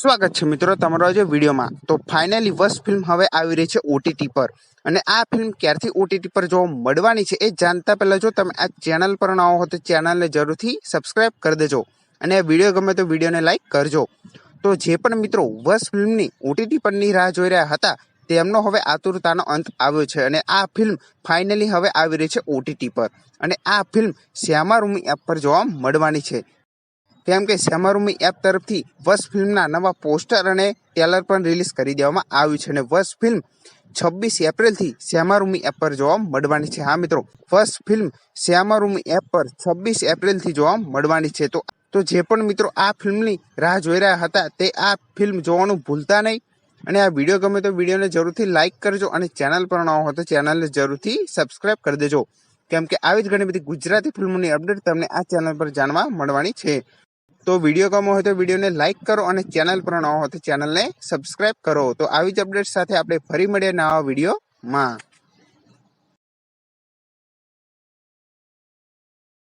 સ્વાગત છે મિત્રો તમારો આજે વિડીયોમાં। તો ફાઇનલી વશ ફિલ્મ હવે આવી રહી છે ઓટીટી પર અને આ ફિલ્મ ક્યારથી ઓટીટી પર જોવા મળવાની છે એ જાણતા પહેલા જો તમે આ ચેનલ પર નવા હો તો ચેનલને જરૂરથી સબસ્ક્રાઇબ કરી દેજો અને આ વિડીયો ગમે તો વિડીયોને લાઈક કરજો। તો જે પણ મિત્રો વશ ફિલ્મની ઓટીટી પરની રાહ જોઈ રહ્યા હતા તેમનો હવે આતુરતાનો અંત આવ્યો છે અને આ ફિલ્મ ફાઇનલી હવે આવી રહી છે ઓટીટી પર અને આ ફિલ્મ શ્યામા રૂમી એપ પર જોવા મળવાની છે। કેમ કે શ્યામા રૂમી એપ તરફથી વશ ફિલ્મના નવા પોસ્ટર અને ટ્રેલર પણ રિલીઝ કરી દેવામાં આવ્યું છે અને વશ ફિલ્મ 26 એપ્રિલથી શ્યામા રૂમી એપ પર જોવા મળવાની છે। હા મિત્રો, વશ ફિલ્મ શ્યામા રૂમી એપ પર 26 એપ્રિલથી જોવા મળવાની છે। તો જે પણ મિત્રો આ ફિલ્મની રાહ જોઈ રહ્યા હતા તે આ ફિલ્મ જોવાનું ભૂલતા નહીં અને આ વિડીયો ગમે તો વિડીયોને જરૂરથી લાઈક કરજો અને ચેનલ પર નવા હો તો ચેનલને જરૂરથી સબસ્ક્રાઇબ કરી દેજો કેમ કે આવી જ ઘણી બધી ગુજરાતી ફિલ્મોની અપડેટ તમને આ ચેનલ પર જાણવા મળવાની છે। તો વિડીયો ગમો હોય તો વિડીયોને લાઈક કરો અને ચેનલ પર નવા હોય તો ચેનલને સબસ્ક્રાઇબ કરો। તો આવી જ અપડેટ સાથે આપણે ફરી મળીએ નવા વિડીયોમાં।